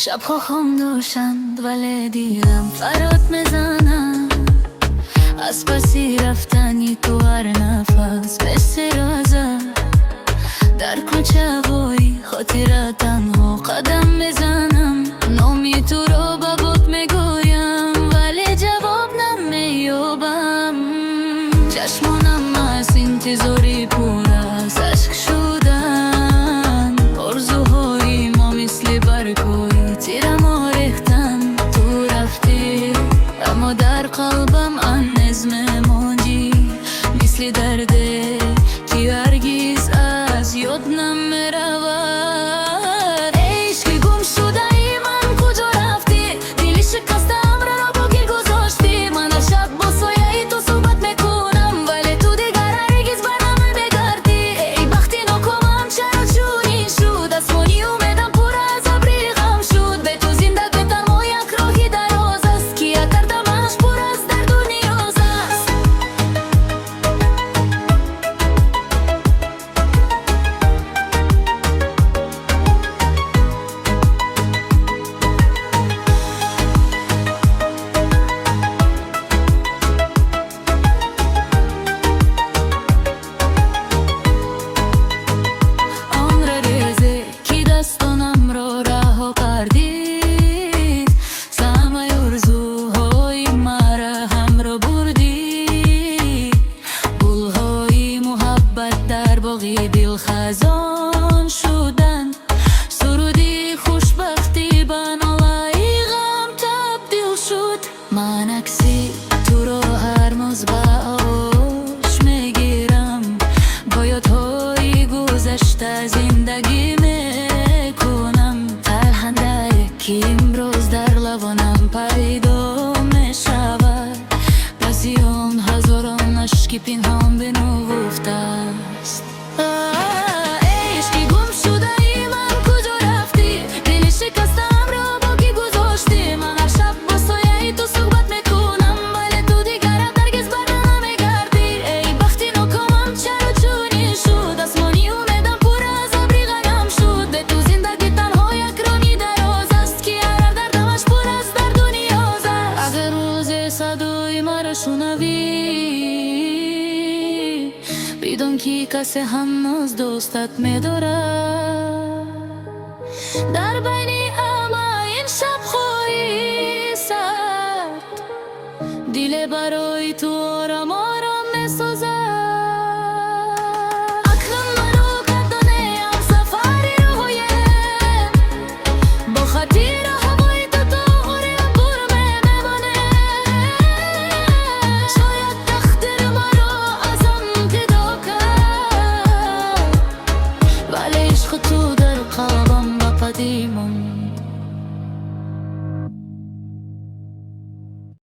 شبها خاموشند ولی دیرم فرات میزنم از پسی رفتنی تو هر نفس مثل رازه در کوچه وای خاطر تنها قدم میزنم نامی تو رو با بود میگویم ولی جواب نمیابم چشمانم از انتظاری پر از عشق شدن آرزوهای ما مثل برگوی تیرم ریختن تو رفتی اما در قلبم هنوز میمانی مثل درده که هرگز از یاد نمیرود عشقی گم شده ای من کجا رفتی دلی شکستم را با گیر گذاشتی من هر شب با سایه ای تو صحبت میکنم ولی تو دیگر هرگز بر نمیگردی ای بختی ناکامم چرا چنین شد آسمانی امیدم پر از ابری غم شد به تو زندگی تنها یک راهی دراز است که اگر دمش پر از درد و نیاز است عمر ریزه که دستانم را رها کردید همه آرزوهای مرا هم را بردی گلهای محبت در باغ دل خزان شدند سرودی خوشبختی به نالای غم تبدیل شد من عکسی تو را هر روز به آغوش میگیرم با یادهای گذشته زندگی میکنم تلخنده که امروز در لبانم پیدا میشود بعضی آن هزاران اشک پنهان بنهفته است عشقی گم شده ای من کجا رفتی دل شکستم را با کی گذاشتی من هر شب با سایه ای تو صحبت میکنم ولی تو دیگر هرگز بر نمیگردی ای بختی ناکامم چرا چنین شد آسمانی امیدم پر از ابری غم شد به تو زندگی تنها یک راهی دراز است که هر دردمش پر از درد و نیاز است اگر روزی صدای مرا شنوی بدون که کسی هنوز دوستت می‌دارد در بین همه این شب‌های سرد دل برای تو آرام آرام می‌سازد اکنون مرا گردانیم سفری رویم با خاطر هوای تو تا غروب بر می‌مانه شاید تقدیر مرا ازم جدا کرد ولی عشق تو در قلبم ابدی ماند